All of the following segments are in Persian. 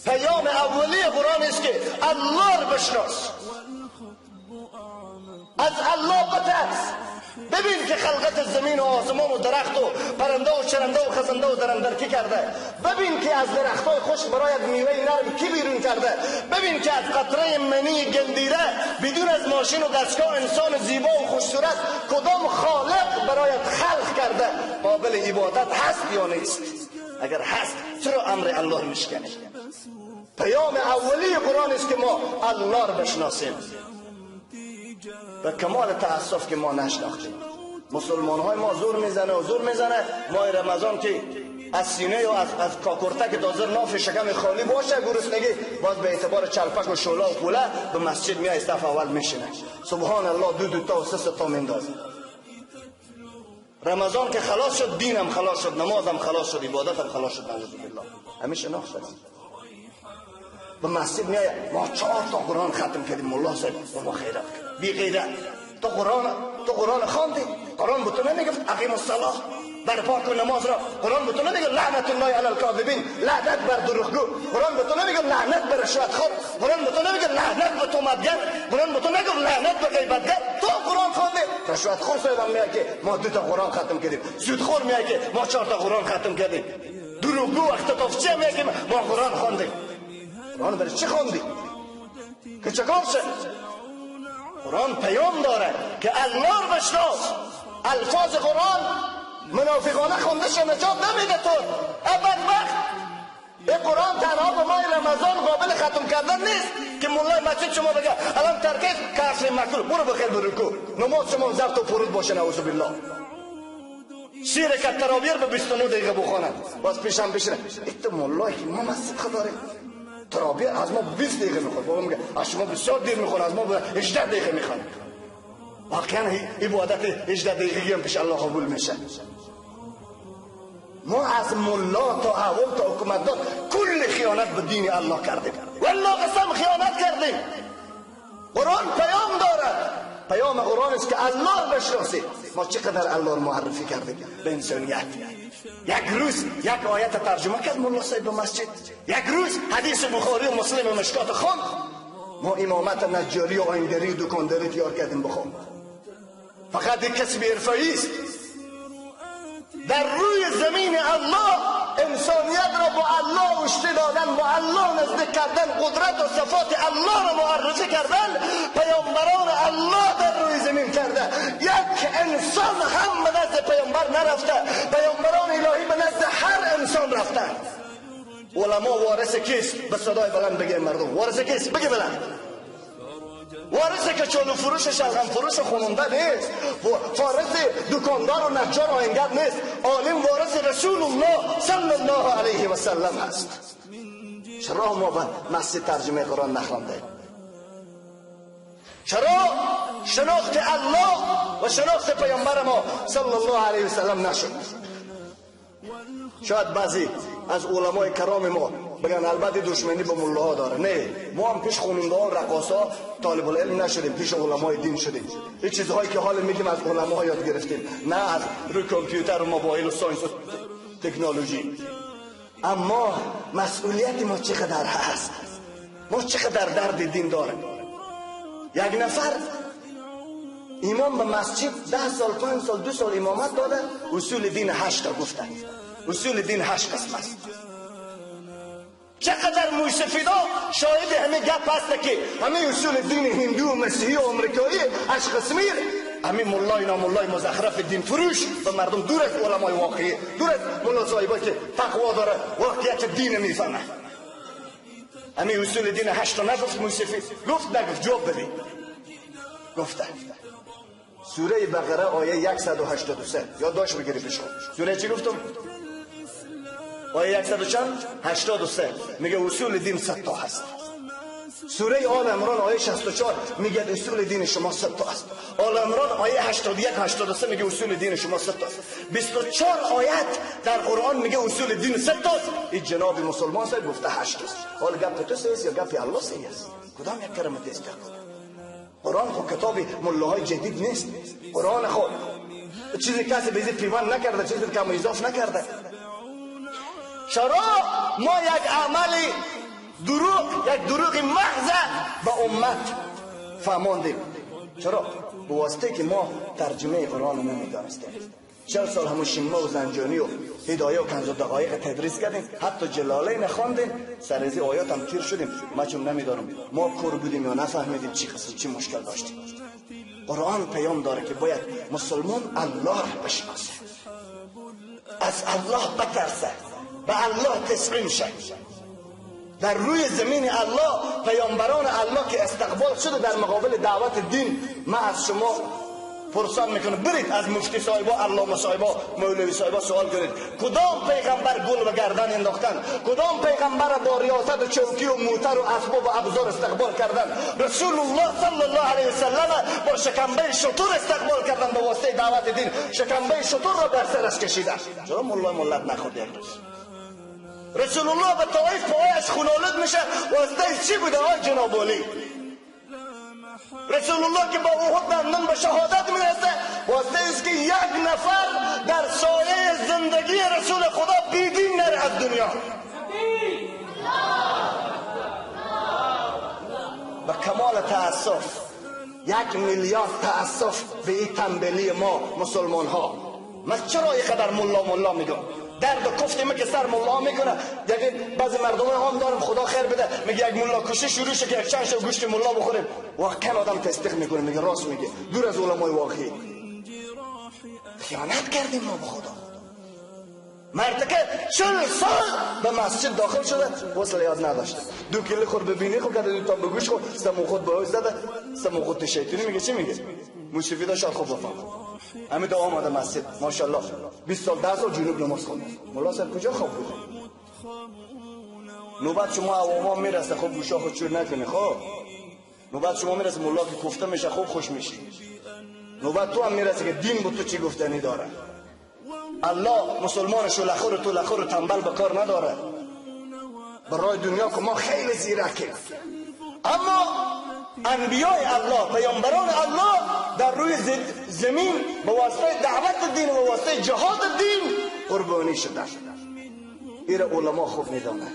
پیام اولی قرآن است که الله رو بشناس، از الله بترس. ببین که خلقت زمین و آسمان و درخت و پرنده و چرنده و خزنده و درنده کی کرده. ببین که از درختای خشک برایت میوه نرم کی بیرون کرده. ببین که از قطره منی گندیده بدون از ماشین و دستگاه انسان زیبا و خوشصورت کدام خالق برایت خلق کرده. قابل عبادت هست یا نیست؟ اگر هست چرا امر الله میشکنی؟ پیام اولی قرآن است که ما الله رو بشناسیم. و کمال تاسف که ما نشناختیم. مسلمان های ما زور میزنه و زور میزنه. ماه رمضان که از سینه یا از کاکورتک که تازه ناف شکم خالی باشه گرسنگی باز به اعتبار چلپک و شولا و پوله به مسجد میای صف اول میشینه. سبحان الله دو تا و سه تا میندازه. رمضان که خلاص شد دینم خلاص شد، نمازم خلاص شد، عبادتم خلاص شد. نعوذ بالله. همیشه ناخ شدم. به مسجد میای ما 4 تا قرآن ختم کردیم. مولا صاحب ما خیرات کرد. بی غیرت تو قرآن خواندی؟ قرآن به تو نمیگفت اقیم الصلاه برپا کن نماز را؟ قرآن به تو نمیگه لعنت الله علی الکاذبین لعنت بر دروغگو؟ قرآن به تو نمیگه لعنت بر رشوتخوار؟ قرآن به تو نمیگه لعنت به تهمتگر؟ قرآن به تو نمیگه لعنت به غیبتگر؟ تو قرآن خواندی. رشوتخوار صاحب میگه که ما 2 تا قرآن ختم کردیم. سودخور میگه که ما 4 تا قرآن ختم کردیم. دروغگو اختطافچی میگه که ما قرآن خواندیم. قرآن برای چی خواندی؟ که چکار شد؟ قرآن پیام داره که الله رو بشناس. الفاظ قرآن منافقانه خونده شه نجات نمیده تو. بدبخت این قرآن تنها به ماه رمضان قابل ختم کردن نیست که مولای مسجد شما بگه الان ترکیز کسر مکروه برو بخیر برکو نماز شما ضبط و فرود باشه. نعوذ بالله. شیر که تراویر به 29 دقیقه بخونن باز پیشم بشینه ایت مولای که ما مسجد خداریم تراویر از ما 20 دقیقه میخواد. بابا میگه از شما بسیار دیر میخواد، از ما به 18 دقیقه میخواد. واقعا عبادت 18 دقیقه هم پیش الله قبول میشه. ما از ملا تا عوام تا حکومتدار کل خیانت به دین الله کردیم. والله قسم خیانت کردیم. قرآن پیام دارد. پیام قرآن است که الله بشناسید. ما چقدر الله رو معرفی کردیم به انسانیت. یک روز یک آیت ترجمه کرد مولا صاحب به مسجد. یک روز حدیث بخاری و مسلم و مشکات خواند. ما امامت نجاری و آینگری و دکانداری تیار کردیم بخوام. فقط یک کسب حرفه‌ای است. در روی زمین الله انسانیت را با الله اشتی دادن، با الله نزدیک کردن، قدرت و صفات الله را معرفی کردن. پیامبران الله در روی زمین کرده. یک انسان هم به نزد پیامبر نرفته. پیامبران الهی به نزد هر انسان رفتن. علما وارث کیست؟ به صدای بلند بگه مردم وارث کیست؟ بگه بلند. وارث که چالو فروش شلغم فروش خوننده نیست. وارث دکاندار و نجار آهنگر نیست. عالم وارث رسول الله صلی الله علیه و سلم هست. چرا ما به مسجد ترجمه قرآن نخوانده؟ چرا شناخت الله و شناخت پیامبر ما صلی الله علیه و سلم نشد؟ شاید بعضی از علمای کرام ما بگن البته دشمنی با ملاها داره. نه، ما هم پیش خوننده ها رقاصا طالب العلم نشدیم، پیش علمای دین شدیم. این چیزهایی که حال میگیم از علما یاد گرفتیم، نه از روی کامپیوتر و موبایل و ساینس و تکنولوژی. اما مسئولیت ما چقدر هست؟ ما چقدر درد دین داریم؟ یک نفر امام به مسجد 10 سال 5 سال 2 سال امامت داده. اصول دین 8 تا گفتن. اصول دین 8 قسم است. چقدر موسفیدا شاهد همه گپ هست که همه اصول دین هندو و مسیحی و امریکایی 8 قسمی همه مولای نامولای مزخرف دین فروش به مردم دور از علمای واقعی، دور از مولا صاحبایی که تقوا داره واقعیت دین میفهمه. همه اصول دین 8 تا نگفت موسفی؟ گفت نگفت؟ جواب بده. گفته سوره بقره آیه 183 یادداشت بگیری پیش خود. سوره چی گفتم؟ آیه 183 میگه اصول دین 100 تا هست. سوره آل عمران آیه 64 میگه اصول دین شما 100 تا است. آل عمران آیه 81 83 میگه اصول دین شما 100 تا است. 24 آیت در قرآن میگه اصول دین 100 تا است. این جناب مسلمان صاحب گفته 8 است. حالا گپ تو سیاست یا گپ الله سیاست؟ کدام یک کلمه است؟ قرآن خود کتاب ملاهای جدید نیست. قرآن خود چیزی کسی به زیر پیوند نکرده، چیزی کم اضاف نکرده. چرا ما یک عملی دروغ، یک دروغ محض به امت فهماندیم. چرا؟ به واسطه که ما ترجمه قرآن نمیدانستیم. 40 سال همون شیما و زنجانی و هدایه و کنز و دقایق تدریس کردیم، حتی جلالین خواندیم، سر از آیات هم تیر شدیم. ما چون نمیدارم ما کور بودیم یا نفهمیدیم چی قصه چی مشکل داشتیم. قرآن پیام داره که باید مسلمان الله بشناسه، از الله بترسه، به الله تسلیم شه. در روی زمین الله پیامبران الله که استقبال شده در مقابل دعوت دین، ما از شما پرسان میکنه برید از مفتی صاحبا، علامه صاحبا، مولوی صاحبا سوال کنید کدام پیغمبر گل و گردن انداختن؟ کدام پیغمبر با ریاست و چوکی و موتر و اسباب و ابزار استقبال کردن؟ رسول الله صلی الله علیه وسلم با شکمبه شتر استقبال کردن به واسطه دعوت دین. شکمبه شتر را در سرش کشیدن. چرا مولای ملت نخورد یک روز؟ رسول الله به طائف پایش خونالود میشه، واسطه چی بوده آی جناب علی؟ رسول الله که با احد دندان به شهادت میرسه، واسطه است که یک نفر در سایه زندگی رسول خدا بیدین نره از دنیا. به کمال تأسف، 1 میلیارد تأسف به این تنبلی ما مسلمان ها. من چرا اینقدر ملا میگم؟ درد و کفت ما که سر ملا میکنه. یعنی بعضی مردم هم دارم خدا خیر بده، میگه یک ملا کشی شروع شه که یک چند شو گوشت ملا بخوریم. واقعا آدم تصدیق میکنه، میگه راست میگه، دور از علمای واقعی. خیانت کردیم ما به خدا. مرد که 40 سال به مسجد داخل شده وصل یاد نداشته، 2 کیلو خور ببینی خود کرده، 2 تا به گوش خود سمو خود به اوز زده، سمو خود شیطانی میگه چی میگه؟ موسیقی داشت خوب بفهم. همین دو آمده مسجد ماشاءالله 20 سال 10 سال جنوب نماز خونده. مولا صاحب کجا خواب بوده؟ نوبت شما عواما میرسه خوب گوشا خود چور نکنه. خب نوبت شما میرسه مولا که گفته میشه خوب خوش میشی. نوبت تو هم میرسه که دین به تو چی گفتنی داره. الله مسلمان شلخور و طولخور و تنبل به کار نداره. برای دنیا که ما خیلی زیرکیم، اما انبیای الله، پیامبران الله در روی زمین به واسطه دعوت دین و واسطه جهاد دین قربانی شدن. این علما خوب میدانند.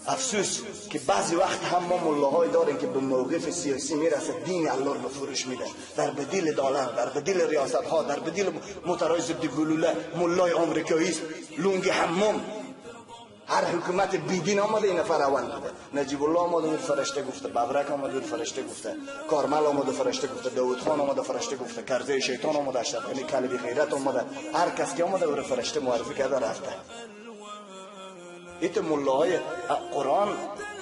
افسوس که بعضی وقت هم ما ملاهای داریم که به موقف سیاسی میرسه دین الله رو به فروش میده، در بدیل دلار، در بدیل ریاست ها، در بدیل موترهای ضد گلوله. ملای آمریکایی است، لنگ حمام. هر حکومت بیدین آمده این نفر اول بوده. نجیب الله آمده فرشته گفته، ببرک آمده فرشته گفته، کارمل آمده فرشته گفته، داود خان آمده فرشته گفته، کرزه شیطان آمده، اشرف غنی کلبی غیرت آمده. هر کس که آمده او فرشته معرفی کرده رفته. ایت ملاهای قرآن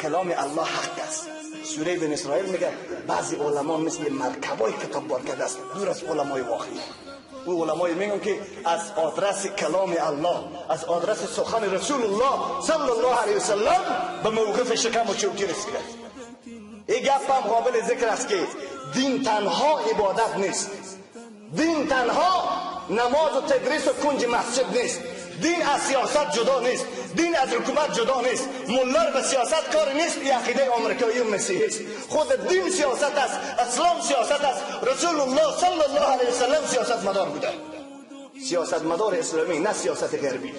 کلام الله حق است. سوره بن اسرائیل میگه بعضی علما مثل مرکبای کتاب بار کرده است، دور از علمای واقعی. او علمای میگن که از آدرس کلام الله، از آدرس سخن رسول الله صلی الله علیه وسلم به موقف شکم و چوکی رسیده. این گپ هم قابل ذکر است که دین تنها عبادت نیست، دین تنها نماز و تدریس و کنج مسجد نیست، دین از سیاست جدا نیست، دین از حکومت جدا نیست. ملا به سیاست کار نیست، این عقیده آمریکایی و مسیحی است. خود دین سیاست است، اسلام سیاست است. رسول الله صلی الله علیه وسلم سیاست مدار بوده، سیاست مدار اسلامی، نه سیاست غربی.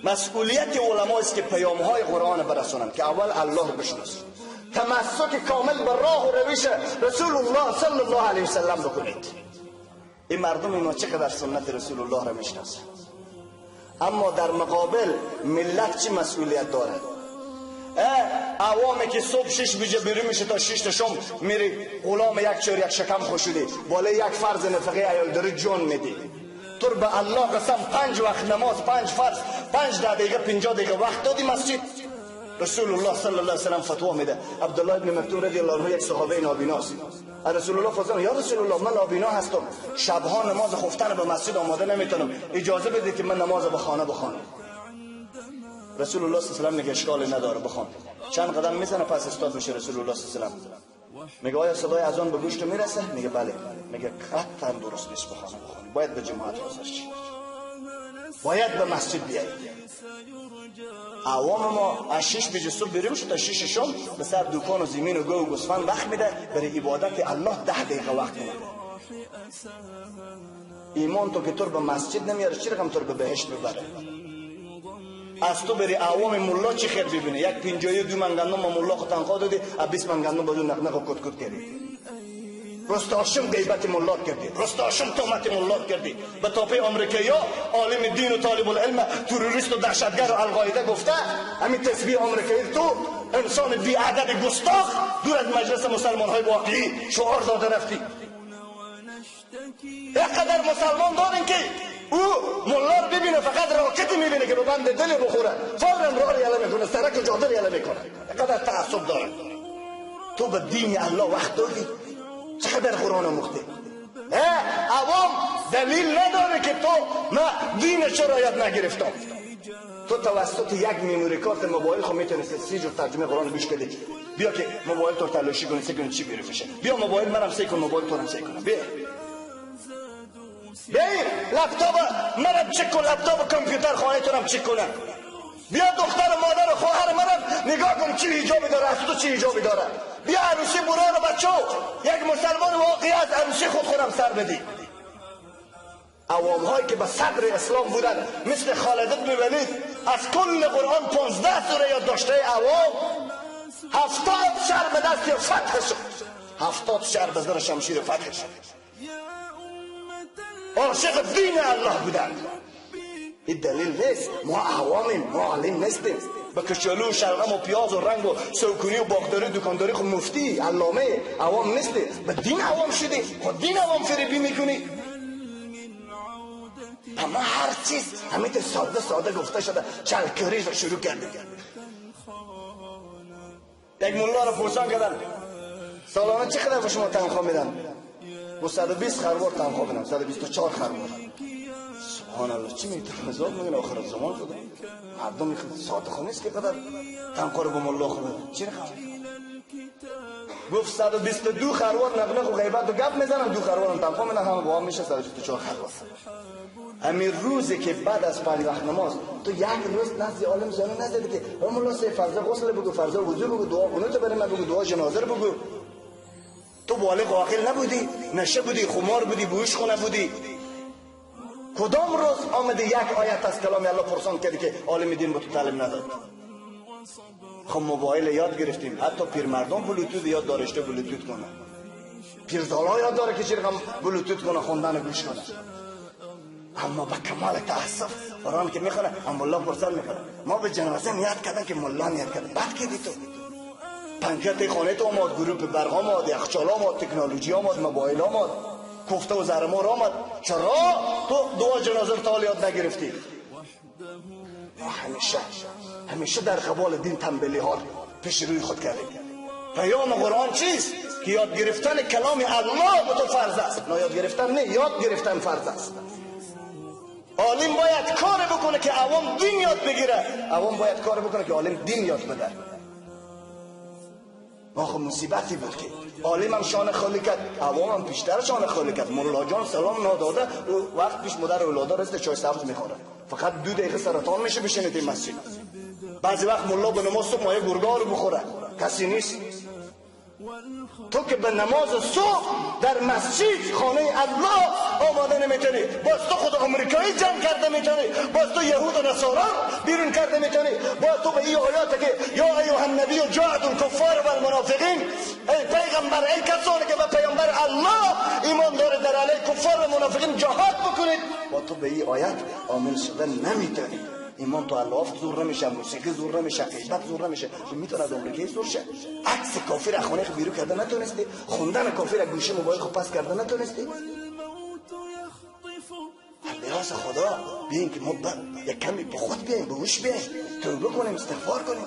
مسئولیت علما است که پیام‌های قرآن برسونند، که اول الله رو بشناسید، تمسک کامل به راه و روش رسول الله صلی الله علیه وسلم بکنید. این مردم ما چقدر سنت رسول الله را میشناسند، اما در مقابل ملت چی مسئولیت داره؟ عوامی که صبح 6 بجه بیرون میشه تا 6 تا شام میری غلام یک چور یک شکم خوشیدی، بالای یک فرض نفقه عیال داری جان میدی. تو به الله قسم 5 وقت نماز، 5 فرض، 5 دقیقه 50 دقیقه وقت دادی مسجد. رسول الله صلی الله علیه و سلم فتوا میده. عبدالله ابن مکتوم رضی الله عنه یک صحابه نابیناست. رسول الله فرمود یا رسول الله من نابینا هستم، شبها نماز خفتن به مسجد آماده نمیتونم، اجازه بده که من نماز به خانه بخوانم. رسول الله صلی الله علیه و سلم میگه اشکالی نداره بخوان. چند قدم میزنه پس استاد میشه. رسول الله صلی الله علیه و سلم میگه آیا صدای اذان به گوشت میرسه؟ میگه بله. میگه قطعا درست نیست بخوانه بخوانی، باید به جماعت حاضر شی، باید به مسجد بیایی. عوام ما از 6 بجه صبح بریم شد تا 6 شام به سر دکان و زمین و گو و گوسفند وقت میده برای عبادت الله. 10 دقیقه وقت میده. ایمان تو که تو به مسجد نمیاره چی رقم تو به بهشت ببره؟ از تو بری عوام ملا چی خیر ببینه؟ یک 52 من گندم ملا خود تنخواه دادی، 20 من گندم بدون نقنق و کت کت کردی. رستاشم غیبت ملا کردی، رستاشم تهمت ملا کردی. به تاپه آمریکایی‌ها عالم دین و طالب العلم تروریست و دهشتگر و القاعده گفته همین تسبیح آمریکایی تو انسان بی عدد گستاخ دور از مجلس مسلمان های واقعی شعار داده رفتی. اینقدر مسلمان دارین که او ملا رو ببینه فقط راکتی میبینه که به بند دل بخوره، فوراً راه یله میکنه، سرک و جاده یله میکنه. اینقدر تعصب داره. تو به دین الله وقت دادی؟ چقدر قرآن مختی؟ عوام دلیل نداره که تو من دینش را یاد نگرفتم. تو توسط یک میموری کارت موبایل خود میتونستی 30 جور ترجمه قرآن گوش بدی. بیا که موبایل تو تلاشی کنی، سه کنی چی بیرفشه. بیا موبایل منم سه کن، موبایل تو هم سه کنم. بیا لپتاپ منم چک کن، لپتاپ کامپیوتر خانه تو هم چک کنم. بیا دختر مادر و خواهر منم نگاه کن چی حجابی داره، از تو چی حجابی داره. بیا عروسی برای بچه یک مسلمان واقعی از عروسی خودم سر بدی. عوام هایی که به صدر اسلام بودن مثل خالد بن ولید از کل قرآن 15 سوره یاد داشته. عوام 70 شهر به دست فتح شد، 70 شهر به زر شمشیر فتح شد. عاشق دین الله بودن. این دلیل نیست ما عوامیم، ما عالم نیستیم. با کچالو و شلغم و پیاز و رنگ و سوکونی و باغداری دکانداری خود مفتی علامه عوام نیستی. به دین عوام شدی، خود دین عوام فریبی میکنی. اما هر چیز همین ساده ساده گفته شده، چلکریز رو شروع کرده. یک ملا رو پرسان کردن سالانه چقدر به شما تنخواه میدن؟ با 120 خروار تنخواه بدن، 124 خروار. سبحان الله، چی میتونه مزاق میگن آخر زمان شده؟ مردم میخواد صادقانه است که قدر تنخواه رو با ملا خورده. چی رقم؟ گفت 122 خروار نقنق و غیبت و گپ میزنن، 2 خروار هم تنخواه میدن، همه با هم میشه 124 خروار. همین روزی که بعد از 5 وقت نماز تو یک روز نزد عالم زانو نزدی که مولا سه فرض غسل بگو، فرض وضو بگو، دعا قنوت برای من بگو، دعا جنازه بگو. تو بالغ عاقل نبودی، نشه بودی، خمار بودی، بوش خونه بودی. کدام روز آمده یک آیت از کلام الله پرسان کردی که عالم دین با تو تعلیم نداد؟ خب موبایل یاد گرفتیم، حتی پیرمردان بلوتوت یاد دارشته بلوتوت کنه. پیرزالا یاد داره که چرا بلوتوت کنه، خوندن گوش کنه. اما با کمال تاسف قرآن که میخونه ملا پرسان میکنه ما به جنازه نیت کردن که ملا نیت کرد. بعد که تو پنکت خانه تو آمد، گروپ برق آمد، یخچال آمد، تکنولوژی آمد، موبایل آمد، کوفته و زرمار آمد، چرا تو دعا جنازه رو تا یاد نگرفتی؟ همیشه در قبال دین تنبلی ها پیش روی خود کردیم. پیام قرآن چیست؟ که یاد گرفتن کلام الله به تو فرض است. نه یاد گرفتن نه، یاد گرفتن فرض است. عالم باید کار بکنه که عوام دین یاد بگیره، عوام باید کار بکنه که عالم دین یاد بده. آخه مصیبتی بود که عالم هم شان خالی کرد، عوام هم پیشتر شان خالی کرد. مولا جان سلام ناداده و وقت پیش مادر اولاده رسته چای سبز میخوره، فقط 2 دقیقه سرطان میشه بشینه این مسجد. بعضی وقت مولا به نماز صبح مایه گرگا رو بخوره، کسی نیست. تو که به نماز صبح در مسجد خانه الله آماده نمیتونی، باز تو خود آمریکایی جمع کرده میتونی، باز تو یهود و نصارا بیرون کرده میتونی، باز تو به این آیات که یا ایها النبی جاهد الکفار و المنافقین، ای پیغمبر، ای کسانی که به پیامبر الله ایمان داره در علیه کفار و منافقین جهاد بکنید، با تو به این آیات عامل شدن نمیتونی. ایمان تو الله زور نمیشه، موسیقی زور نمیشه، غیبت زور نمیشه. تو میتونه از آمریکایی زور شه؟ عکس کافر از خونه بیرون کرده نتونستی؟ خوندن کافر از گوشه موبایل خود پس کرده نتونستی؟ لحاظ خدا بیاین که ما یک کمی به خود بیاین، به هوش بیاین، توبه کنیم، استغفار کنیم.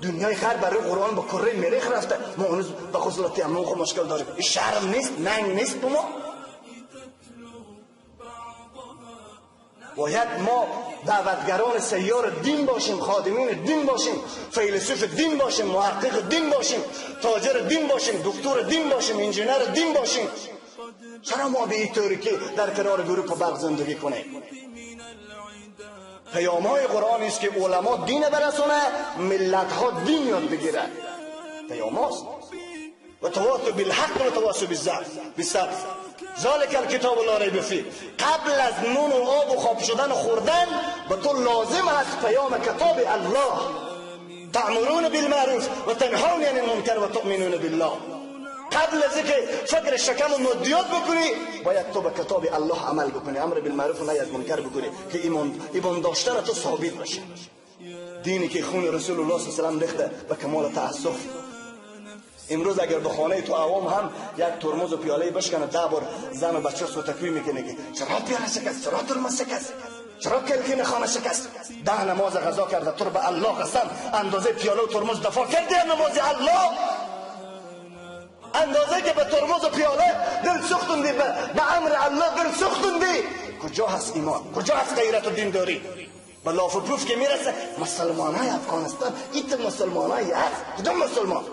دنیای خیر برای قرآن با کره مریخ رفته، ما هنوز به خصوص تیمم خود مشکل داریم. این شرم نیست؟ ننگ نیست به ما؟ باید ما دعوتگران سیار دین باشیم، خادمین دین باشیم، فیلسوف دین باشیم، محقق دین باشیم، تاجر دین باشیم، دکتر دین باشیم، انجینر دین باشیم. چرا ما به این طوری که در کنار گروپ برق زندگی کنیم؟ پیام های قرآن است که علما دین برسونه، ملت ها دین یاد بگیرن. پیام هاست و تواصل بالحق و تواصل بالصبر. ذالک الکتاب لا ریب فیه. قبل از نون و آب و خواب شدن و خوردن به تو لازم است پیام کتاب الله. تأمرون بالمعروف و تنهون عن المنکر و تؤمنون بالله. قبل از اینکه فکر شکم و مادیات بکنی باید تو به کتاب الله عمل بکنی، امر بالمعروف و نهی از منکر بکنی که ایمان داشتن تو ثابت بشه. دینی که خون رسول الله صلی الله علیه و آله ریخته به کمال تأسف. امروز اگر به خانه تو عوام هم یک ترمز و پیاله بشکنه 10 بار زن و بچه سوتکوی میکنه که چرا پیاله شکست، چرا ترمز شکست، چرا کلکین خانه شکست. 10 نماز قضا کرده، تو به الله قسم اندازه پیاله و ترمز دفاع کردی نماز الله؟ اندازه که به ترمز و پیاله دل سوختوندی، به امر الله دل سوختوندی. کجا هست ایمان؟ کجا هست غیرت و دینداری؟ به لاف و پوف که میرسه مسلمانای افغانستان ایت مسلمانایی هست. کدوم مسلمان؟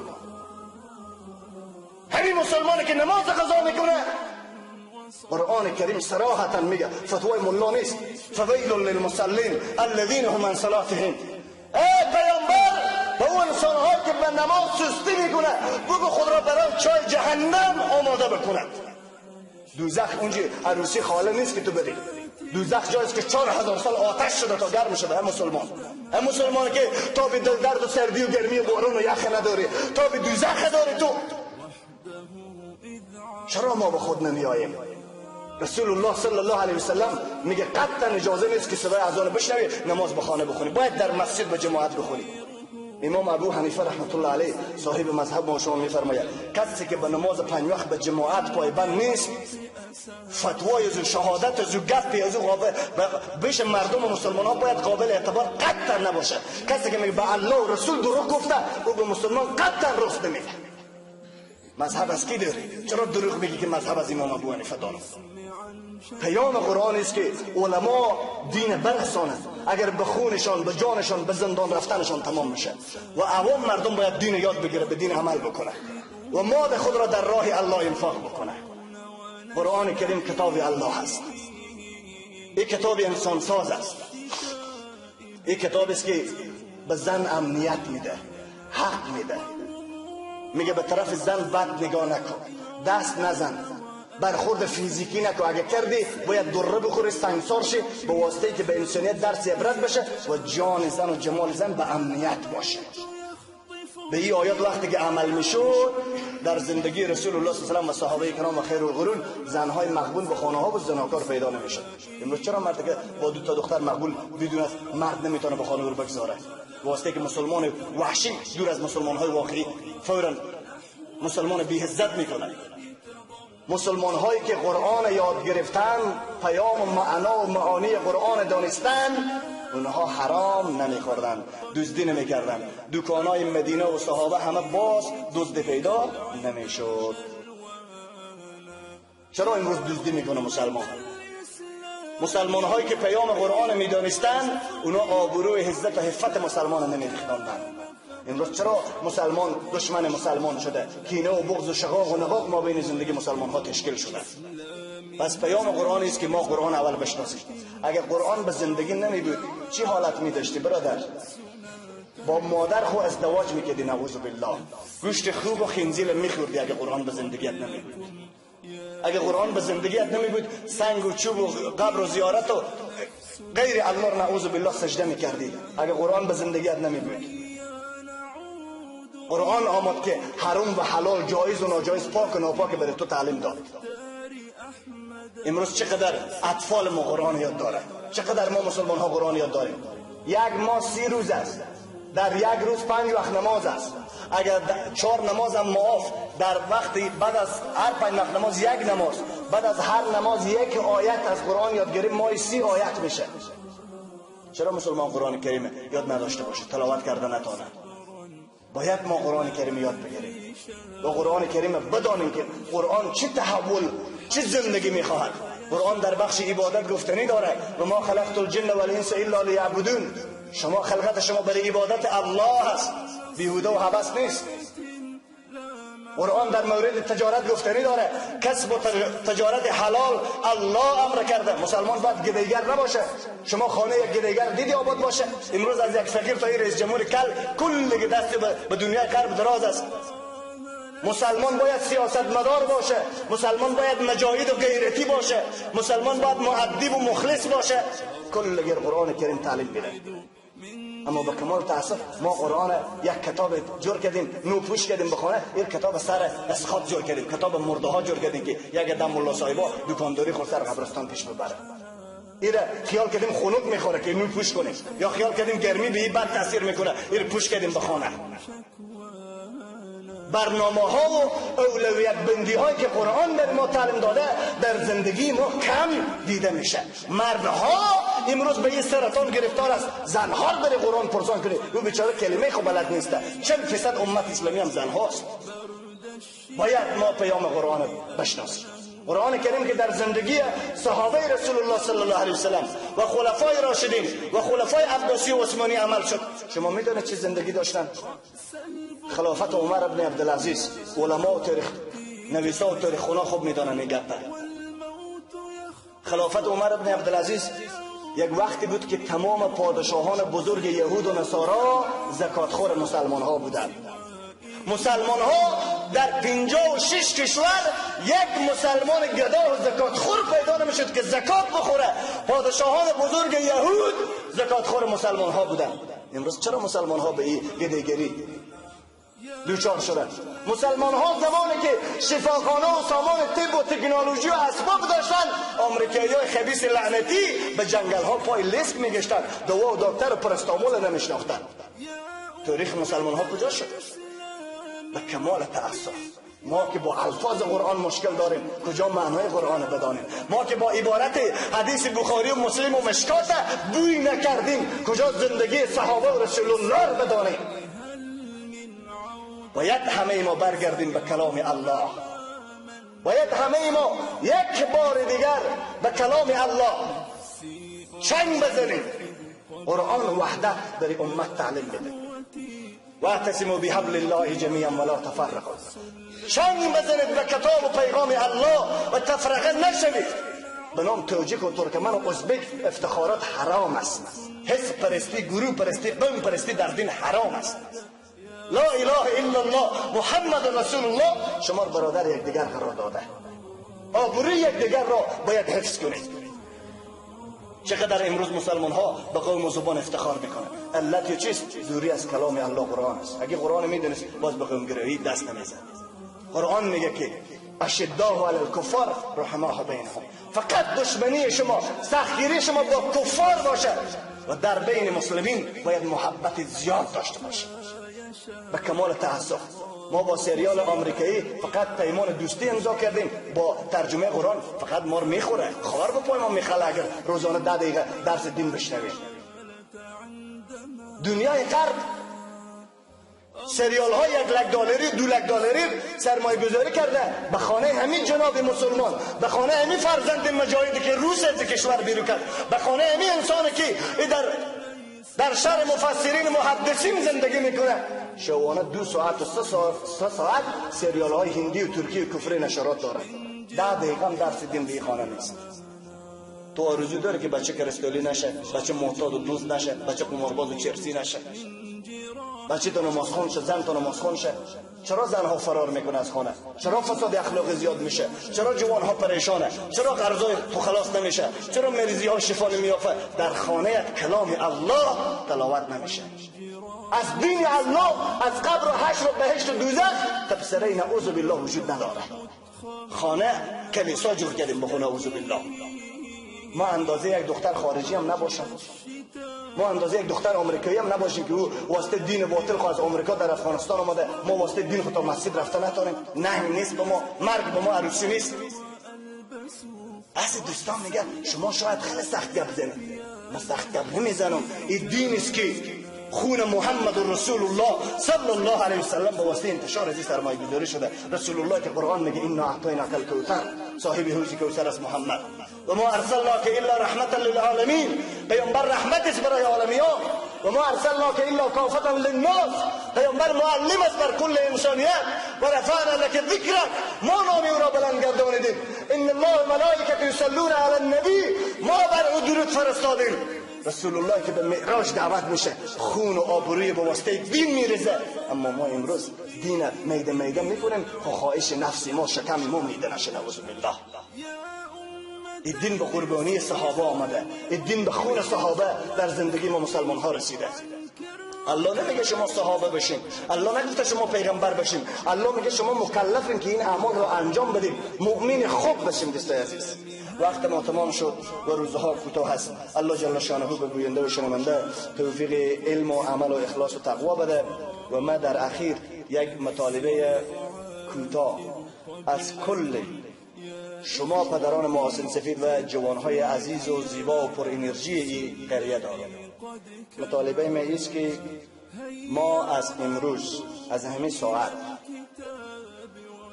همین مسلمانی که نماز قضا میکنه. قرآن کریم صراحتا میگه، فتوای ملا نیست. فویل للمصلین الذین هم عن صلاتهم. ای پیامبر به اون انسان‌هایی که به نماز سستی میکنه بگو خود را برای چای جهنم آماده بکند. دوزخ اونجا عروسی خاله نیست که تو بری. دوزخ جایی است که 4000 سال آتش شده تا گرم شده. هم مسلمان که تا به درد و سردی و گرمی و بارون و یخ نداری، تا به دوزخ داری تو. چرا ما به خود نمیاییم؟ رسول الله صلی الله علیه و سلم میگه قطعا اجازه نیست که صدای اذان بشنوی نماز به خانه بخونی، باید در مسجد به جماعت بخونی. امام ابو حنیفه رحمت الله علیه صاحب مذهب ما شما میفرماید کسی که به نماز 5 وقت به جماعت پایبند نیست، فتوای از شهادت از گپی از بیش مردم و مسلمان ها باید قابل اعتبار قطعا نباشه. کسی که میگه به الله و رسول دروغ گفته او به مسلمان قطعا رفت نمیده. مذهب از کی داری؟ چرا دروغ میگی که مذهب از امام ابو حنیفه داره؟ پیام قرآن است که علما دین برسانند. اگر به خونشان، به جانشان، به زندان رفتنشان تمام میشه و عوام مردم باید دین یاد بگیره، به دین عمل بکنه و مال خود را در راه الله انفاق بکنه. قرآن کریم کتاب الله است. این کتاب انسان ساز است. این کتاب است که به زن امنیت میده، حق میده. میگه به طرف زن بد نگاه نکن، دست نزن، برخورد فیزیکی نکن. اگه کردی باید دره بخوری، سنگسار شی، به واسطه که به انسانیت درس عبرت بشه و جان زن و جمال زن به امنیت باشه. به این آیات وقتی که عمل میشد در زندگی رسول الله صلی الله علیه و آله و صحابه کرام و خیر القرون زنهای مقبول به خانه ها و زناکار پیدا نمیشد. امروز چرا مردی که با 2 تا دختر مقبول بدون است مرد نمیتونه به خانه رو بگذاره؟ واسطه که مسلمان وحشی دور از مسلمان های واقعی فوراً مسلمان بی عزت میکنه. مسلمان هایی که قرآن یاد گرفتن، پیام و معنا و معانی قرآن دانستن، اونها حرام نمیخوردن، دزدی نمیکردن. دکانای مدینه و صحابه همه باز، دزد پیدا نمیشد. چرا امروز دزدی میکنه مسلمان هایی که پیام قرآن میدانستن، اونها آبروی عزت و عفت مسلمان نمیریختاندن. امروز چرا مسلمان دشمن مسلمان شده؟ کینه و بغض و شقاق و نفاق ما بین زندگی مسلمان ها تشکیل شده. پس پیام قرآن است که ما قرآن اول بشناسیم. اگر قرآن به زندگی نمی بود چی حالت می داشتی برادر؟ با مادر خو ازدواج میکردی نعوذ بالله، گوشت خوب و خنزیر میخوردی اگر قرآن به زندگیت نمی بود. اگر قرآن به زندگیت نمی بود سنگ و چوب و قبر و زیارت و غیر الله نعوذ بالله سجده میکردی. اگر قرآن به زندگیت نمی بود. قرآن آمد که حرام و حلال، جایز و ناجایز، پاک و ناپاک برای تو تعلیم داد. امروز چقدر اطفال ما قرآن یاد داره، چقدر ما مسلمان ها قرآن یاد داریم. یک ماه 30 روز است، در یک روز 5 وقت نماز است. اگر 4 نماز هم معاف، در وقتی بعد از هر 5 وقت نماز یک نماز، بعد از هر نماز یک آیت از قرآن یاد گریم، ماه 30 آیت میشه. چرا مسلمان قرآن کریم یاد نداشته باشه، تلاوت کرده نتونه؟ باید ما قرآن کریم یاد بگیریم و قرآن کریم بدانیم که قرآن چه تحول، چه زندگی میخواهد. قرآن در بخش عبادت گفتنی داره و ما خلقت الجن والانس الا لیعبدون. شما خلقت شما برای عبادت الله است، بیهوده و هوس نیست. قرآن در مورد تجارت گفتنی داره، کسب و تجارت حلال الله امر کرده. مسلمان باید گدایگر نباشه. شما خانه یک گدایگر دیدی آباد باشه؟ امروز از یک فقیر تا رئیس جمهور کل که دست به دنیای غرب دراز است. مسلمان باید سیاستمدار باشه، مسلمان باید مجاهد و غیرتی باشه، مسلمان باید مؤدب و مخلص باشه. کل غیر قرآن کریم تعلیم میده. اما به کمال تاسف ما قرآن یک کتاب جور کردیم، نو پوش کردیم بخونه، این کتاب سر اسقاط جور کردیم، کتاب مرده ها جور کردیم که یک دم ملا صاحبا دکانداری خود سر قبرستان پیش ببره. این خیال کردیم خنک میخوره که نو پوش کنیم، یا خیال کردیم گرمی به این بد تاثیر میکنه، این پوش کردیم بخونه. برنامه ها و اولویت بندی هایی که قرآن بر ما تعلیم داده در زندگی ما کم دیده میشه. مردها امروز به این سرطان گرفتار است، زنها رو بر قرآن پرسان کنید، او بیچاره کلمه خوب بلد نیسته. 40% امت اسلامی هم زنهاست. باید ما پیام قرآن بشناسیم. قرآن کریم که در زندگی صحابه رسول الله صلی الله علیه وسلم و خلفای راشدین و خلفای عباسی و عثمانی عمل شد. شما میدونید چه زندگی داشتن؟ خلافت عمر ابن عبدالعزیز، علما و تاریخ نویسا و تاریخ خونا خوب میدونن این گپ. خلافت عمر ابن عبدالعزیز یک وقتی بود که تمام پادشاهان بزرگ یهود و نصارا زکاتخور مسلمان ها بودند. مسلمان ها در 56 کشور یک مسلمان گدا و زکاتخور پیدا نمیشد که زکات بخوره. پادشاهان بزرگ یهود زکاتخور مسلمان ها بودند. امروز چرا مسلمان ها به این گدایگری دوچار شدن؟ مسلمان ها زمانی که شفاخانه و سامان طب و تکنولوژی و اسباب داشتن، آمریکایی های خبیث لعنتی به جنگل ها پای لیسک میگشتن، دوا و دکتر و پرستامول نمیشناختن. تاریخ مسلمان ها کجا شد؟ به کمال تأسف ما که با الفاظ قرآن مشکل داریم، کجا معنای قرآن بدانیم؟ ما که با عبارت حدیث بخاری و مسلم و مشکات بوی نکردیم، کجا زندگی صحابه و رسول الله رو بدانیم؟ باید همه ما برگردیم به کلام الله. باید همه ما یک بار دیگر به کلام الله چنگ بزنیم. قرآن وحدت در امت تعلیم بده. واعتصموا بحبل الله جميعا ولا تفرقوا. چنگ بزنید به کتاب و پیغام الله و تفرقه نشوید. به نام تاجیک و ترکمن و ازبک افتخارات حرام است. حزب پرستی، گروه پرستی، قوم پرستی در دین حرام است. لا اله الا الله محمد رسول الله شما برادر یکدیگر قرار داده. آبروی یکدیگر را باید حفظ کنید. چقدر امروز مسلمان ها به قوم و زبان افتخار میکنن. علت چیست؟ دوری از کلام الله قرآن است. اگه قرآن میدونست باز به قوم گرایی دست نمیزد. قرآن میگه که اشداء علی الکفار رحماء بینهم. فقط دشمنی شما، سختگیری شما با کفار باشه و در بین مسلمین باید محبت زیاد داشته باشه. به کمال تأسف ما با سریال آمریکایی فقط پیمان دوستی امضا کردیم، با ترجمه قرآن فقط ما رو میخوره، خبر به پای ما میخله اگر روزانه 10 دقیقه درس دین بشنویم. دنیای غرب سریال های $1 $2 سرمایه گذاری کرده به خانه همین جناب مسلمان، به خانه همین فرزند مجاهدی که روس از کشور بیرون کرد، به خانه همین انسانی که در شهر مفسرین محدثین زندگی میکنه. شوانه 2 ساعت و 3 ساعت سریال های هندی و ترکی و کفری نشرات داره. 10 دقیقه هم درس دین به خانه نیست. تو آرزو داری که بچه کرستالی نشه، بچه معتاد و دزد نشه، بچه قمارباز و چرسی نشه، بچه تو نمازخوان شه، زن تو نمازخوان شه؟ چرا زنها فرار میکنه از خانه؟ چرا فساد اخلاقی زیاد میشه؟ چرا جوانها پریشانه؟ چرا قرضای تو خلاص نمیشه؟ چرا مریضی ها شفا نمیافه؟ در خانه کلام الله تلاوت نمیشه. از دین الله، از قبر و حشر و بهشت و دوزخ تفسیری نعوذ بالله وجود نداره. خانه کلیسا جور کردیم به خونه نعوذ بالله. ما اندازه یک دختر خارجی هم نباشم، ما اندازه یک دختر آمریکایی هم نباشیم که او واسطه دین باطل خو از آمریکا در افغانستان آمده، ما واسطه دین خود تا مسجد رفته نتونیم. نه نیست به ما، مرگ به ما عروسی نیست. از دوستان میگن شما شاید خیلی سخت گپ بزنید. من سخت گپ نمیزنم. این دین است که خون محمد رسول الله صلی الله علیه و سلم با واسطه انتشار از سرمایه گذاری شده. رسول الله که قرآن میگه انا اعطیناک الکوثر، صاحب حوض کوثر است محمد. و ما ارسلناک الا رحمتا للعالمین، پیامبر رحمت است برای عالمیان. و ما ارسلناک الا کافتا للناس، پیامبر معلم است بر کل انسانیت. و رفعنا لك ذکرک، ما نام او را بلند گردانیدیم. ان الله و ملائکته یصلون علی النبی، ما بر او درود فرستادیم. رسول الله که به معراج دعوت میشه خون و آبروی به واسطه دین میریزه، اما ما امروز دین میده میده میکنیم تا خواهش نفسی ما شکم ما میده نشه. نعوذ بالله. این دین به قربانی صحابه آمده، این دین به خون صحابه در زندگی ما مسلمان ها رسیده. الله نمیگه شما صحابه بشین، الله نگفته شما پیغمبر بشین، الله میگه شما مکلفین که این اعمال رو انجام بدیم، مؤمن خوب بشیم. دوستای عزیز، وقت ما تمام شد و روزها کوتاه هست. الله جل شانه به گوینده و شنونده توفیق علم و عمل و اخلاص و تقوا بده. و ما در اخیر یک مطالبه کوتاه از کل شما پدران محاسن سفید و جوانهای عزیز و زیبا و پر انرژی این قریه دارم. مطالبه ما ایست که ما از امروز از همین ساعت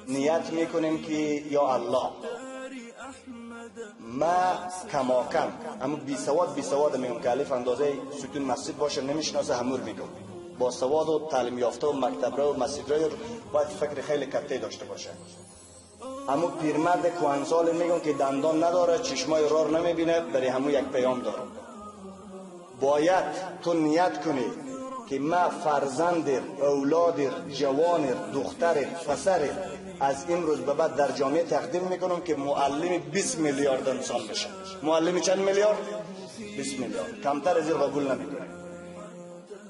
نیت میکنیم که یا الله ما کماکم اما بی سواد میگم که الف اندازه ستون مسجد باشه نمیشناسه همور میگم، با سواد و تعلیم یافته و مکتب و مسجد را باید فکر خیلی کته داشته باشه. اما پیرمرد کوهنسال میگن که دندان نداره، چشمای رار نمیبینه، برای همون یک پیام داره. باید تو نیت کنی که ما فرزندر، اولادر، جوانر، دختر، پسر از امروز به بعد در جامعه تقدیم میکنم که معلم 20 میلیارد انسان بشه. معلم چند میلیارد؟ 20 میلیارد. کمتر از این قبول نمیکنه.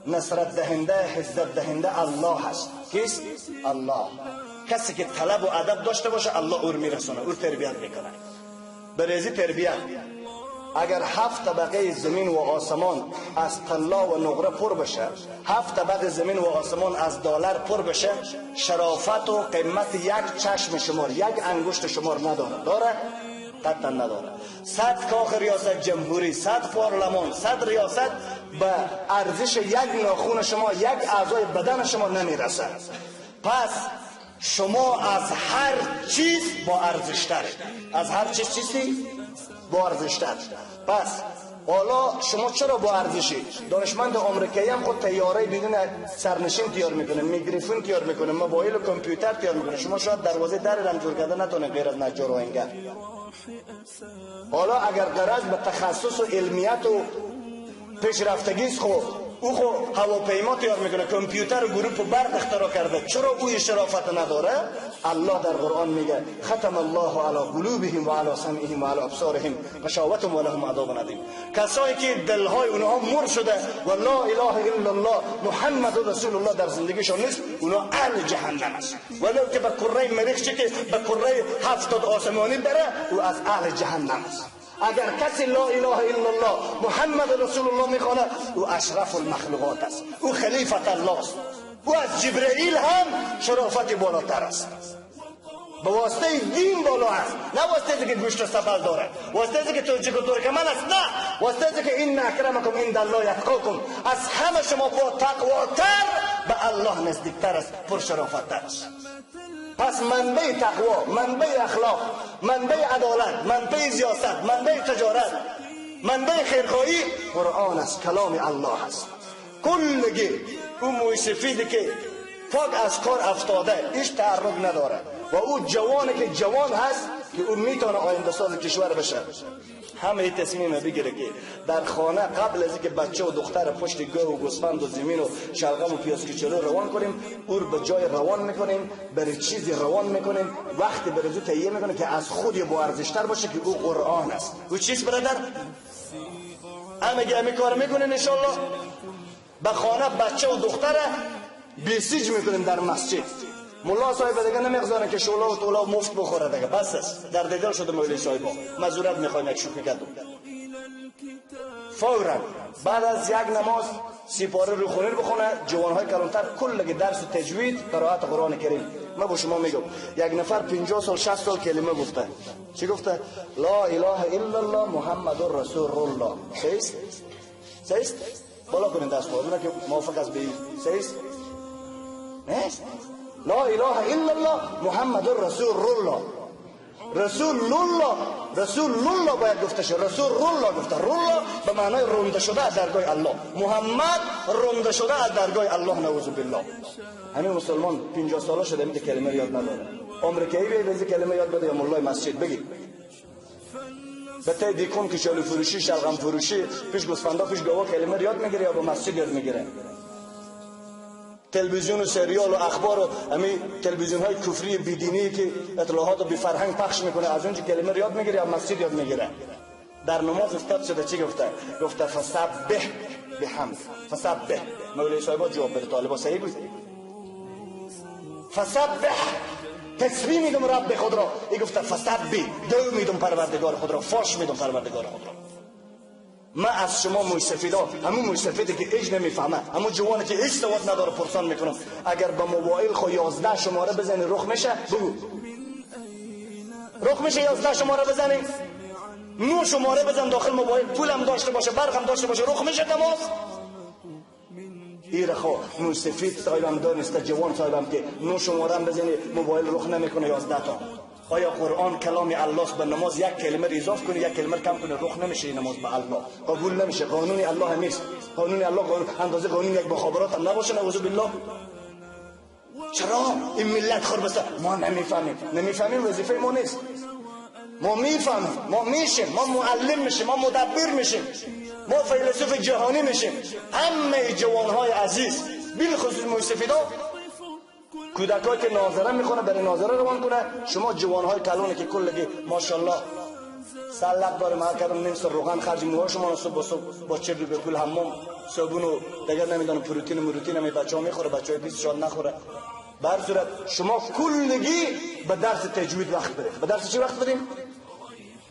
نصرت دهنده، عزت دهنده الله هست. کیست؟ الله. کسی که طلب و ادب داشته باشه الله او میرسونه، او تربیت میکنه. برای تربیت اگر 7 طبقه زمین و آسمان از طلا و نقره پر بشه، 7 طبقه زمین و آسمان از دلار پر بشه، شرافت و قیمت یک چشم شمار، یک انگشت شمار نداره. داره؟ قطعا نداره. 100 کاخ ریاست جمهوری، 100 پارلمان، 100 ریاست به ارزش یک ناخون شما، یک اعضای بدن شما نمیرسه. پس شما از هر چیز با ارزشتر، از هر چیز چیزی با ارزشتر. پس حالا شما چرا با ارزشی؟ دانشمند آمریکایی هم خود طیاره بدون سرنشین تیار میکنه، میکروفون تیار میکنه، موبایل و کامپیوتر تیار میکنه. شما شاید دروازه در رم جور کرده نتونه غیر از نجار و انگر. حالا اگر غرض به تخصص و علمیت و پیشرفتگی خو او خو هواپیما تیار میکنه، کامپیوتر و گروپ برق اختراع کرده، چرا او شرافت نداره؟ الله در قرآن میگه ختم الله علی قلوبهم و علی سمعهم و علی ابصارهم غشاوة و لهم عذاب عظیم. کسایی که دلهای اونها مر شده و لا اله الا الله محمد رسول الله در زندگیشون نیست، اونها اهل جهنم است. ولو که به کره مریخ چه که به کره 70 آسمانی بره، او از اهل جهنم است. اگر کسی لا اله الا الله محمد رسول الله میخونه، او اشرف المخلوقات است، او خلیفت الله است، او از جبرئیل هم شرافت بالاتر است. به واسطه دین بالا است، نه واسطه که گوشت و سبل داره، واسطه که توجه و ترکمن است، نه واسطه که این اکرمکم عند الله اتقاکم، از همه شما با تقواتر به الله نزدیکتر است، پر شرافتر است. پس منبع تقوا، منبع اخلاق، منبع عدالت، منبع سیاست، منبع تجارت، منبع خیرخواهی قرآن است، کلام الله است. کلگی اون موی سفیدی که پاک از کار افتاده، هیچ تعرض نداره و او جوانی که جوان هست که او میتونه آینده ساز کشور بشه، همه تصمیم بگیره که در خانه قبل از اینکه بچه و دختر پشت گاو و گوسفند و زمین و شلغم و پیاز کچلو روان کنیم، او به جای روان میکنیم، برای چیزی روان میکنیم، وقتی برای زو تهیه میکنیم که از خودی با ارزشتر باشه که او قرآن است. او چیز برادر؟ همه کار میکنین انشالله. به خانه بچه و دختر بسیج میکنیم در مسجد. ملا صاحب دیگه نمیگذارن که شولا و طولا مفت بخوره دیگه، بس است. در دیدار شده مولوی صاحب مزورت میخوایم یک شوخی کردم. فورا بعد از یک نماز سپاره رو خونیر بخونه، جوانهای کلانتر کل درس و تجوید قرائت قرآن کریم. من با شما میگم یک نفر 50 سال 60 سال کلمه گفته. چی گفته؟ لا اله الا الله محمد رسول الله. سیست؟ بالا کنین دست بالا که موافق از به سیست؟ نیست. لا اله الا الله محمد رسول الله. رسول الله باید گفته شه. رسول الله گفته. الله به معنای رونده شده از درگاه الله. محمد رونده شده از درگاه الله. نعوذ بالله. همین مسلمان 50 ساله شده میگه کلمه یاد نداره. آمریکایی بیاد از کلمه یاد بده یا مولای مسجد بگی. بته دیکون که شالو فروشی شلغم فروشی پیش گوسفندا پیش گاوا کلمه یاد میگیره یا با مسجد یاد میگیره؟ تلویزیون و سریال و اخبار و همین تلویزیون های کفری بیدینی که اطلاعات و بی فرهنگ پخش میکنه از اونجا کلمه یاد میگیره یا مسجد یاد میگیره؟ در نماز استاد شده چی گفته؟ گفته فسبح بحمد. فسبح مولوی صاحب جواب بده طالبا صحیح بود. فسبح تسبیح میدم رب خود را. ای گفته فسبح دو میدم پروردگار خود را، فاش میدم پروردگار خود را. من از شما موسفیدا، همون موسفیدی که ایج نمیفهمه، همون جوانی که هیچ سواد نداره پرسان میکنم، اگر با موبایل خو 11 شماره بزنی رخ میشه؟ بگو رخ میشه 11 شماره بزنی؟ 9 شماره بزن داخل موبایل، پولم داشته باشه برقم داشته باشه رخ میشه نماز؟ ایره خو موسفید صاحبم دانسته جوان صاحبم که 9 شماره هم بزنی موبایل رخ نمیکنه 11 تا. آیا قرآن کلام الله است؟ به نماز یک کلمه اضافه کنی یک کلمه کم کنی رخ نمیشه نماز به الله قبول نمیشه. قانون الله نیست. قانون الله اندازه قانون یک مخابرات هم نباشه. نعوذ بالله. چرا این ملت خربسته؟ ما نمیفهمیم وظیفه ما نیست. ما میفهمیم، ما میشیم، ما معلم میشیم، ما مدبر میشیم، ما فیلسوف جهانی میشیم. همه جوانهای عزیز بالخصوص موسفیدا کودکایی که ناظره میخونه برای ناظره روان کنه. شما جوانهای کلونه که کلگی ماشاءالله سلق داره، ما کردم نیم سر روغن خرج موها شما صبح با چرب به پول حمام صابون و دیگر نمیدونم پروتئین هم بچه‌ها میخوره، بچهای 20 شاد نخوره. به هر صورت شما کلگی به درس تجوید وقت بدید. به درس چی وقت بدیم؟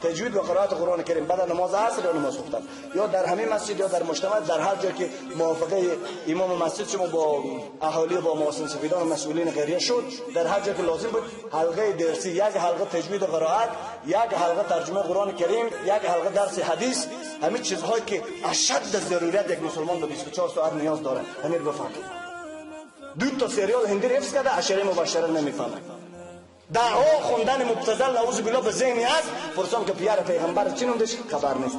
تجوید و قرائت قرآن کریم بعد نماز عصر یا نماز خوندن، یا در همین مسجد یا در مجتمع در هر جایی که موافقه امام مسجد شما با اهالی و با محسن سفیدان و مسئولین غیره شد، در هر جایی که لازم بود حلقه درسی، یک حلقه تجوید و قرائت، یک حلقه ترجمه قرآن کریم، یک حلقه درس حدیث، همین چیزهایی که اشد ضرورت یک مسلمان به 24 ساعت نیاز داره همین بفهمید. دو تا سریال هندی حفظ کرده عشره مبشره نمیفهمه. دعوا خوندن مبتذل نعوذ بالله به ذهنی است. پرسام که پیر پیغمبر چی نوندش؟ خبر نیست.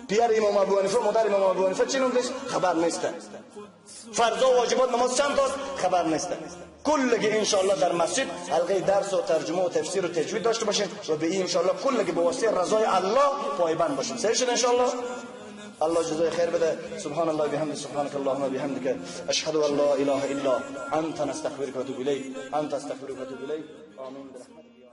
پیر امام ابو حنیفه مادر امام ابو حنیفه چی نوندش؟ خبر نیست. فرض و واجبات نماز چند تاست؟ خبر نیست. کلگی ان شاء الله در مسجد حلقه درس و ترجمه و تفسیر و تجوید داشته باشین و به این ان شاء الله کلگی به واسطه رضای الله پایبند باشین. صحیح شد ان شاء الله. الله جزای خیر بده. سبحان الله بحمده سبحانك اللهم وبحمدك اشهد ان لا اله الا انت نستغفرك ونتوب اليك. انت استغفرك ونتوب اليك. آمین برحمتك.